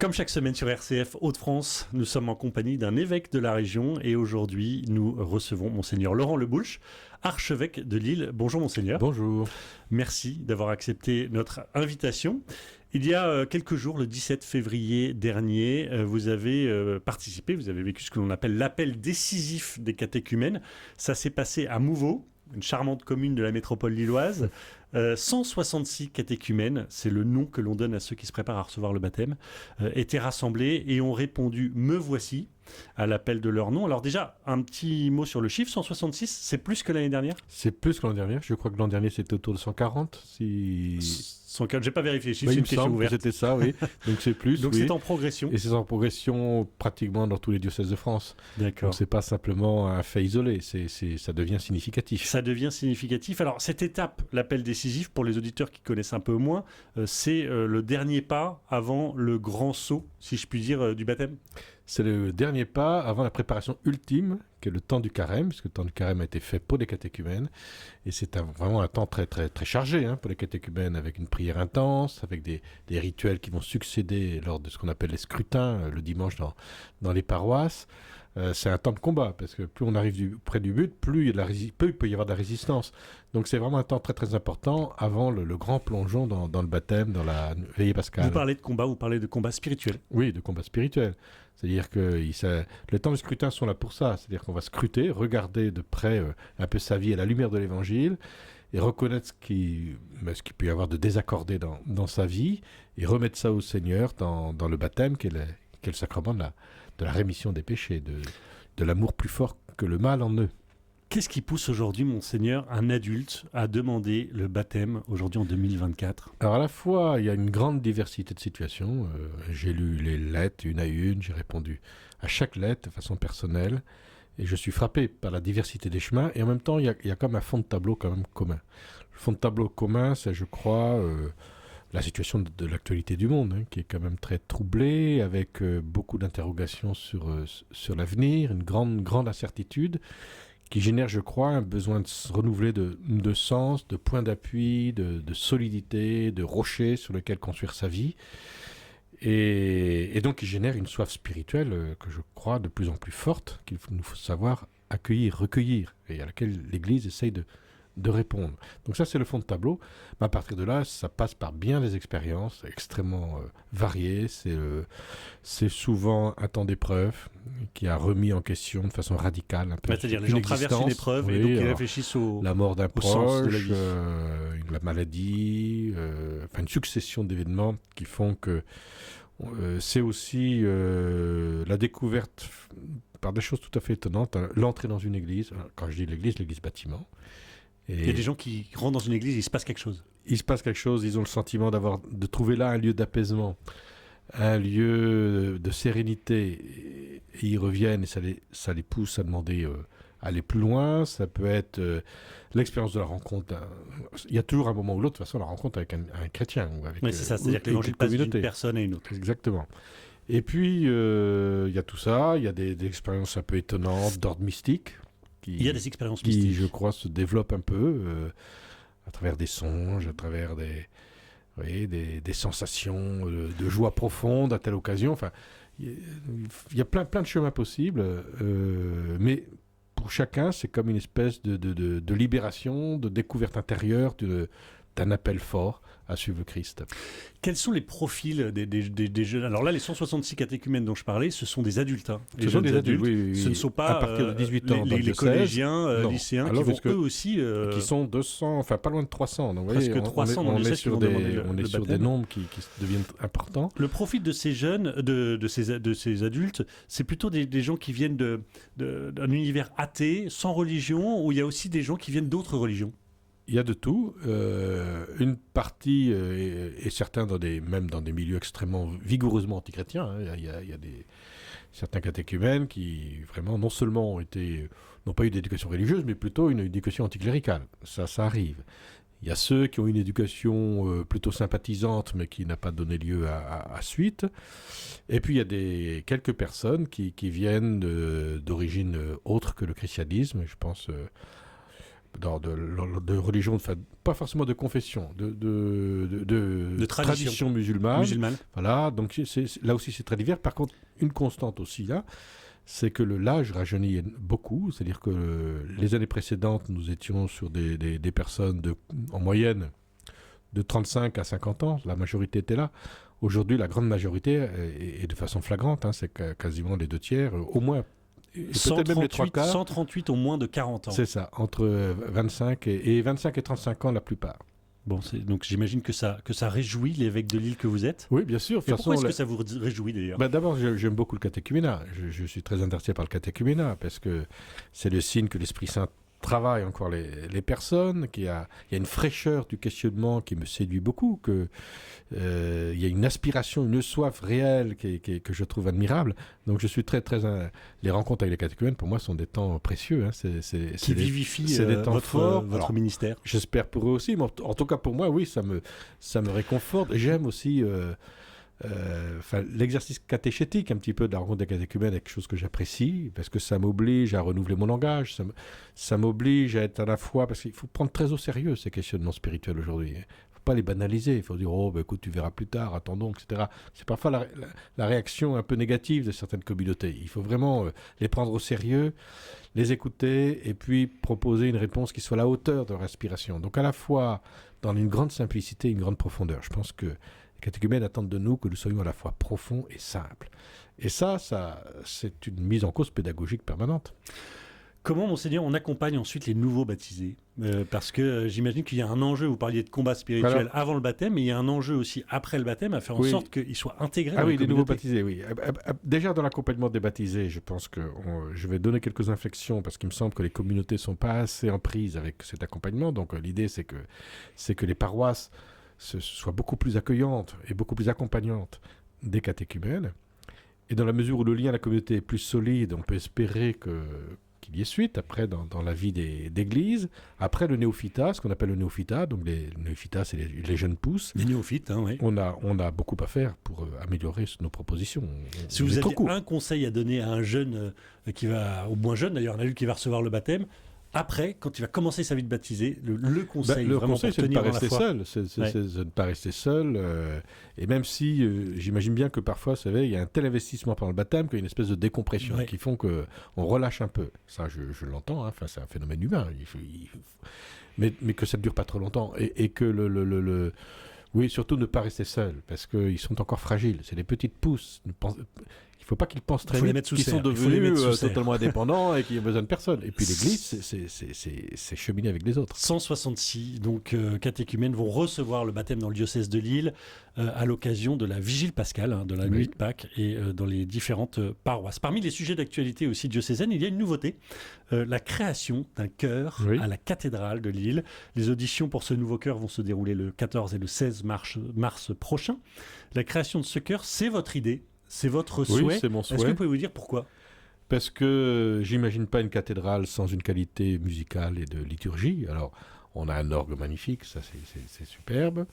Comme chaque semaine sur RCF Hauts-de-France, nous sommes en compagnie d'un évêque de la région et aujourd'hui nous recevons Monseigneur Laurent Leboulch, archevêque de Lille. Bonjour Monseigneur. Bonjour. Merci d'avoir accepté notre invitation. Il y a quelques jours, le 17 février dernier, vous avez participé, vous avez vécu ce que l'on appelle l'appel décisif des catéchumènes. Ça s'est passé à Mouveau, une charmante commune de la métropole lilloise. 166 catéchumènes, c'est le nom que l'on donne à ceux qui se préparent à recevoir le baptême, étaient rassemblés et ont répondu « Me voici » à l'appel de leur nom. Alors déjà, un petit mot sur le chiffre, 166, c'est plus que l'année dernière ? C'est plus que l'an dernier. Je crois que l'an dernier, c'était autour de 140. J'ai pas vérifié les chiffres, Oui, c'est il une me question semble ouverte. que c'était ça, oui. Donc c'est plus, Donc oui. c'est en progression. Et c'est en progression pratiquement dans tous les diocèses de France. D'accord. Donc c'est pas simplement un fait isolé, ça devient significatif. Ça devient significatif. Alors cette étape, l'appel décisif, pour les auditeurs qui connaissent un peu moins, c'est le dernier pas avant le grand saut, si je puis dire, du baptême. C'est le dernier pas avant la préparation ultime, qui est le temps du carême, puisque le temps du carême a été fait pour les catéchumènes. Et c'est vraiment un temps très, très, très chargé pour les catéchumènes, avec une prière intense, avec des rituels qui vont succéder lors de ce qu'on appelle les scrutins, le dimanche dans les paroisses. C'est un temps de combat, parce que plus on arrive près du but, plus il peut y avoir de la résistance. Donc c'est vraiment un temps très très important avant le grand plongeon dans le baptême, dans la veillée pascale. Vous parlez de combat spirituel. Oui, de combat spirituel. C'est-à-dire que les temps de scrutin sont là pour ça. C'est-à-dire qu'on va scruter, regarder de près un peu sa vie à la lumière de l'Évangile et reconnaître ce qu'il peut y avoir de désaccordé dans sa vie et remettre ça au Seigneur dans le baptême qui est le sacrement de la rémission des péchés, de l'amour plus fort que le mal en eux. Qu'est-ce qui pousse aujourd'hui, Monseigneur, un adulte à demander le baptême aujourd'hui en 2024 ? Alors à la fois, il y a une grande diversité de situations. J'ai lu les lettres une à une, j'ai répondu à chaque lettre de façon personnelle et je suis frappé par la diversité des chemins et en même temps, il y a comme un fond de tableau quand même commun. Le fond de tableau commun, c'est, je crois, la situation de l'actualité du monde, qui est quand même très troublée, avec beaucoup d'interrogations sur l'avenir, une grande incertitude, qui génère, je crois, un besoin de se renouveler de sens, de points d'appui, de solidité, de rochers sur lesquels construire sa vie, et donc qui génère une soif spirituelle que je crois de plus en plus forte, qu'il nous faut savoir accueillir, recueillir, et à laquelle l'Église essaye de répondre. Donc ça, c'est le fond de tableau. Mais à partir de là, ça passe par bien des expériences extrêmement variées. C'est souvent un temps d'épreuve qui a remis en question de façon radicale un peu. C'est-à-dire les gens traversent une épreuve et donc ils réfléchissent la mort d'un sens de la proche, vie. la maladie, une succession d'événements qui font que c'est aussi la découverte par des choses tout à fait étonnantes, l'entrée dans une église. Quand je dis l'église bâtiment. Il y a des gens qui rentrent dans une église et il se passe quelque chose. Il se passe quelque chose, ils ont le sentiment de trouver là un lieu d'apaisement, un lieu de sérénité, et ils reviennent et ça les pousse à demander aller plus loin. Ça peut être l'expérience de la rencontre. Il y a toujours un moment ou l'autre, de toute façon, la rencontre avec un chrétien. Ou avec, oui, c'est ça, c'est-à-dire que l'évangile passe d'une personne à une autre. Exactement. Et puis, il y a tout ça, il y a des expériences un peu étonnantes d'ordre mystique. Il y a des expériences mystiques. Qui, je crois, se développent un peu à travers des songes, à travers des sensations de joie profonde à telle occasion. Enfin, il y a plein de chemins possibles, mais pour chacun, c'est comme une espèce de libération, de découverte intérieure, d'un appel fort à suivre le Christ. Quels sont les profils des jeunes ? Alors là, les 166 catéchumènes dont je parlais, ce sont des adultes. Ce sont des adultes, oui. Ce ne sont pas à partir de 18 ans, les collégiens, lycéens, alors, qui vont eux aussi... qui sont 200, enfin pas loin de 300. Donc, presque voyez, 300 on est sur des nombres qui deviennent importants. Le profil de ces jeunes, de ces adultes, c'est plutôt des gens qui viennent d'un univers athée, sans religion, ou il y a aussi des gens qui viennent d'autres religions ? Il y a de tout. Une partie, et certains même dans des milieux extrêmement vigoureusement antichrétiens, il y a certains catéchumènes qui vraiment non seulement n'ont pas eu d'éducation religieuse, mais plutôt une éducation anticléricale. Ça arrive. Il y a ceux qui ont une éducation plutôt sympathisante, mais qui n'a pas donné lieu à suite. Et puis il y a quelques personnes qui viennent d'origine autre que le christianisme. Je pense de religion, enfin, pas forcément de confession, de tradition musulmane. Voilà, donc là aussi c'est très divers. Par contre, une constante aussi là, c'est que l'âge rajeunit beaucoup. C'est-à-dire que les années précédentes, nous étions sur des personnes en moyenne de 35 à 50 ans. La majorité était là. Aujourd'hui, la grande majorité, et de façon flagrante, hein, c'est quasiment les 2/3, au moins. Et peut-être même les 3/4. 138 au moins de 40 ans. C'est ça, entre 25 et 35 ans la plupart. Bon, donc j'imagine que ça réjouit l'évêque de Lille que vous êtes. Oui, bien sûr. Pourquoi est-ce que ça vous réjouit d'ailleurs? D'abord, j'aime beaucoup le catéchuménat. Je suis très intéressé par le catéchuménat parce que c'est le signe que l'Esprit Saint travaille encore les personnes, qu'il y a une fraîcheur du questionnement qui me séduit beaucoup, qu'il y a une aspiration, une soif réelle que je trouve admirable. Donc je suis très, très... les rencontres avec les catéchumènes, pour moi, sont des temps précieux. Hein. Qui vivifient des temps forts. Votre ministère. J'espère pour eux aussi, mais en tout cas pour moi, oui, ça me réconforte. J'aime aussi... l'exercice catéchétique un petit peu de la rencontre des catéchumènes est quelque chose que j'apprécie parce que ça m'oblige à renouveler mon langage, ça m'oblige à être à la fois, parce qu'il faut prendre très au sérieux ces questionnements spirituels aujourd'hui. Il ne faut pas les banaliser, il faut dire écoute, tu verras plus tard, attendons, etc. C'est parfois la réaction un peu négative de certaines communautés. Il faut vraiment les prendre au sérieux, les écouter et puis proposer une réponse qui soit à la hauteur de leur aspiration. Donc à la fois dans une grande simplicité, une grande profondeur. Je pense que les catéchumènes attendent de nous que nous soyons à la fois profonds et simples. Et ça c'est une mise en cause pédagogique permanente. Comment, Monseigneur, on accompagne ensuite les nouveaux baptisés parce que j'imagine qu'il y a un enjeu, vous parliez de combat spirituel avant le baptême, mais il y a un enjeu aussi après le baptême à faire en sorte qu'ils soient intégrés dans la communauté. Les nouveaux baptisés, oui. Déjà dans l'accompagnement des baptisés, je pense que je vais donner quelques inflexions parce qu'il me semble que les communautés ne sont pas assez en prise avec cet accompagnement. Donc l'idée, c'est que les paroisses soient beaucoup plus accueillantes et beaucoup plus accompagnantes des catéchumènes. Et dans la mesure où le lien à la communauté est plus solide, on peut espérer qu'il y ait suite après dans la vie d'église. Après le néophytat, ce qu'on appelle le néophytat, donc le néophytat, c'est les jeunes pousses. Les néophytes, hein, oui. On a beaucoup à faire pour améliorer nos propositions. Si vous avez un conseil à donner à un jeune au moins jeune d'ailleurs, un adulte qui va recevoir le baptême, après, quand il va commencer sa vie de baptisé, le conseil, c'est de ne pas rester seul. C'est de ne pas rester seul. Et même si, j'imagine bien que parfois, vous savez, il y a un tel investissement pendant le baptême qu'il y a une espèce de décompression qui font qu'on relâche un peu. Ça, je l'entends. Hein. C'est un phénomène humain. Mais que ça ne dure pas trop longtemps. Et que oui, surtout ne pas rester seul, parce qu'ils sont encore fragiles. C'est des petites pousses. Il ne faut pas qu'ils pensent très vite qu'ils sont devenus totalement indépendants et qu'ils n'ont besoin de personne. Et puis l'Église, c'est cheminer avec les autres. 166 donc, catéchumènes vont recevoir le baptême dans le diocèse de Lille à l'occasion de la vigile pascale, de la nuit de Pâques, et dans les différentes paroisses. Parmi les sujets d'actualité aussi diocésaine, il y a une nouveauté, la création d'un chœur à la cathédrale de Lille. Les auditions pour ce nouveau chœur vont se dérouler le 14 et le 16 mars prochain. La création de ce chœur, c'est votre idée? C'est votre souhait? Oui, c'est mon souhait. Est-ce que vous pouvez vous dire pourquoi? Parce que j'imagine pas une cathédrale sans une qualité musicale et de liturgie. Alors, on a un orgue magnifique, ça c'est superbe.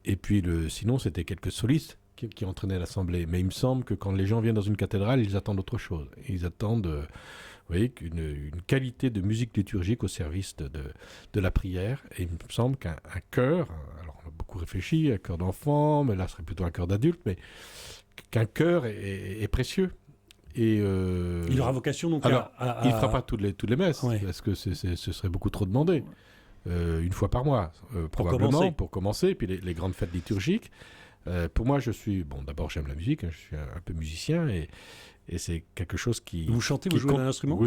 Et puis sinon, c'était quelques solistes qui entraînaient l'assemblée. Mais il me semble que quand les gens viennent dans une cathédrale, ils attendent autre chose. Ils attendent une qualité de musique liturgique au service de la prière. Et il me semble qu'un chœur, alors on a beaucoup réfléchi, un chœur d'enfant, mais là ce serait plutôt un chœur d'adulte, mais qu'un chœur est précieux. Et il aura vocation donc il ne fera pas toutes les messes, parce que ce serait beaucoup trop demandé. Une fois par mois, probablement, pour commencer, puis les grandes fêtes liturgiques. Pour moi, d'abord j'aime la musique, hein, je suis un peu musicien, et c'est quelque chose qui... Vous chantez, vous jouez d'un instrument?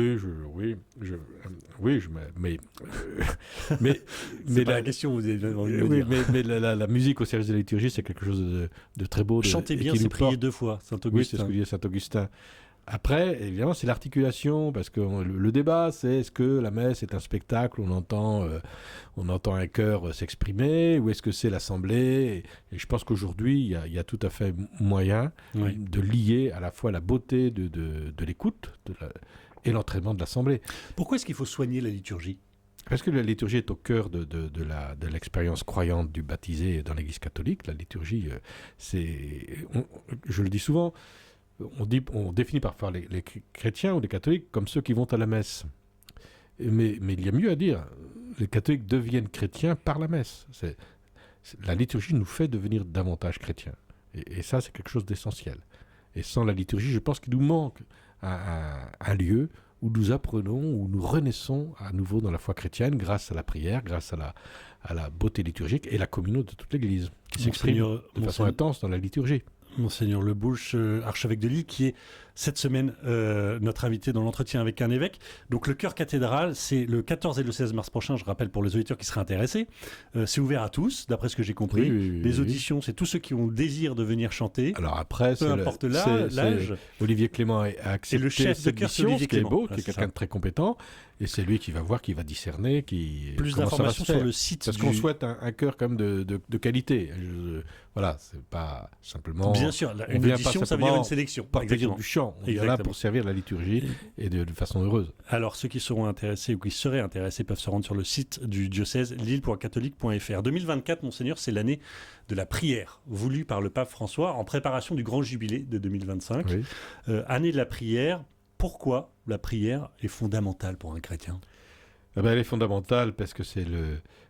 Mais c'est pas la question, vous avez envie de me dire. Mais la musique au service de la liturgie, c'est quelque chose de très beau. Chanter bien, c'est prier 2 fois, Saint-Augustin. Oui, c'est ce que disait Saint-Augustin. Après, évidemment, c'est l'articulation, parce que le débat, c'est est-ce que la messe est un spectacle où on entend un chœur s'exprimer, ou est-ce que c'est l'assemblée? Et je pense qu'aujourd'hui, il y a tout à fait moyen de lier à la fois la beauté de l'écoute et l'entraînement de l'assemblée. Pourquoi est-ce qu'il faut soigner la liturgie? Parce que la liturgie est au cœur de l'expérience croyante du baptisé dans l'Église catholique. La liturgie, je le dis souvent, on définit parfois les chrétiens ou les catholiques comme ceux qui vont à la messe. Mais il y a mieux à dire. Les catholiques deviennent chrétiens par la messe. La liturgie nous fait devenir davantage chrétiens. Et ça, c'est quelque chose d'essentiel. Et sans la liturgie, je pense qu'il nous manque un lieu où nous apprenons, où nous renaissons à nouveau dans la foi chrétienne grâce à la prière, grâce à la beauté liturgique et la communion de toute l'Église, qui s'exprime de façon intense dans la liturgie. Monseigneur Le Bouch, archevêque de Lille, qui est cette semaine notre invité dans l'entretien avec un évêque. Donc le chœur cathédral, c'est le 14 et le 16 mars prochain, je rappelle pour les auditeurs qui seraient intéressés. C'est ouvert à tous, d'après ce que j'ai compris. Les auditions, c'est tous ceux qui ont le désir de venir chanter. Alors après, peu importe l'âge. Olivier Clément a accepté le chef de chœur, mission, Olivier qui est beau, Clément. qui est quelqu'un de très compétent. Et c'est lui qui va voir, qui va discerner, plus d'informations sur le site. Parce qu'on souhaite un chœur quand même de qualité. Voilà, c'est pas simplement... Bien sûr, une audition, ça veut dire une sélection. Par plaisir du chant. On est là pour servir la liturgie et de façon heureuse. Alors, ceux qui seront intéressés ou qui seraient intéressés peuvent se rendre sur le site du diocèse lille.catholique.fr. 2024, Monseigneur, c'est l'année de la prière, voulue par le pape François en préparation du grand jubilé de 2025. Oui. Année de la prière. Pourquoi la prière est fondamentale pour un chrétien ? Elle est fondamentale parce que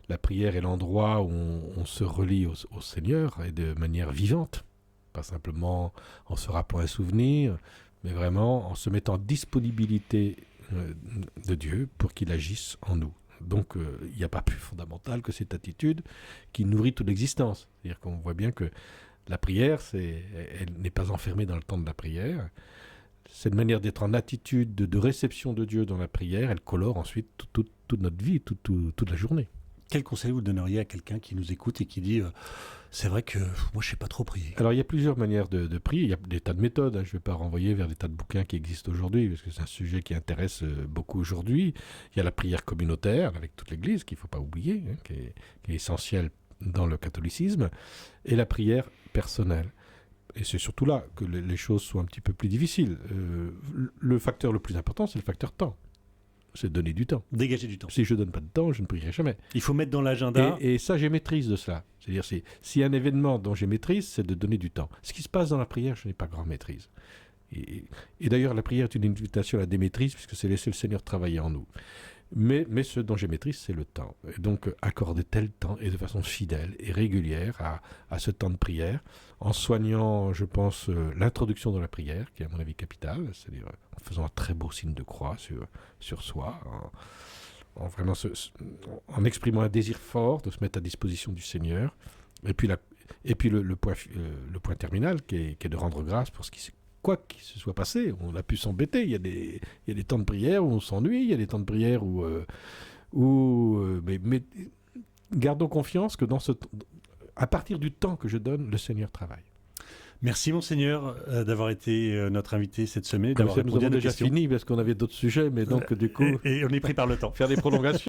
la prière est l'endroit où on se relie au Seigneur et de manière vivante. Pas simplement en se rappelant un souvenir, mais vraiment en se mettant en disponibilité de Dieu pour qu'il agisse en nous. Donc il n'y a pas plus fondamental que cette attitude qui nourrit toute l'existence. C'est-à-dire qu'on voit bien que la prière, elle n'est pas enfermée dans le temps de la prière. Cette manière d'être en attitude de réception de Dieu dans la prière, elle colore ensuite toute notre vie, toute la journée. Quel conseil vous donneriez à quelqu'un qui nous écoute et qui dit c'est vrai que moi je ne sais pas trop prier? Alors il y a plusieurs manières de prier, il y a des tas de méthodes, je ne vais pas renvoyer vers des tas de bouquins qui existent aujourd'hui, parce que c'est un sujet qui intéresse beaucoup aujourd'hui. Il y a la prière communautaire avec toute l'Église, qu'il ne faut pas oublier, qui est essentielle dans le catholicisme, et la prière personnelle. Et c'est surtout là que les choses sont un petit peu plus difficiles. Le facteur le plus important, c'est le facteur temps. C'est donner du temps. Dégager du temps. Si je ne donne pas de temps, je ne prierai jamais. Il faut mettre dans l'agenda. Et ça, j'ai maîtrise de cela. C'est-à-dire, s'il y a un événement dont j'ai maîtrise, c'est de donner du temps. Ce qui se passe dans la prière, je n'ai pas grande maîtrise. Et d'ailleurs, la prière est une invitation à la démaîtrise, puisque c'est laisser le Seigneur travailler en nous. Mais ce dont j'ai maîtrise, c'est le temps. Et donc, accorder tel temps et de façon fidèle et régulière à ce temps de prière, en soignant, je pense, l'introduction dans la prière, qui est à mon avis capitale, c'est-à-dire en faisant un très beau signe de croix sur soi, en exprimant un désir fort de se mettre à disposition du Seigneur, et puis le point terminal, qui est de rendre grâce pour ce qui s'est quoi qu'il se soit passé, on a pu s'embêter. Il y a des temps de prière où on s'ennuie, il y a des temps de prière mais gardons confiance que à partir du temps que je donne, le Seigneur travaille. Merci Monseigneur d'avoir été notre invité cette semaine. Nous avons déjà fini parce qu'on avait d'autres sujets, mais donc du coup... Et on est pris par le temps. Faire des prolongations.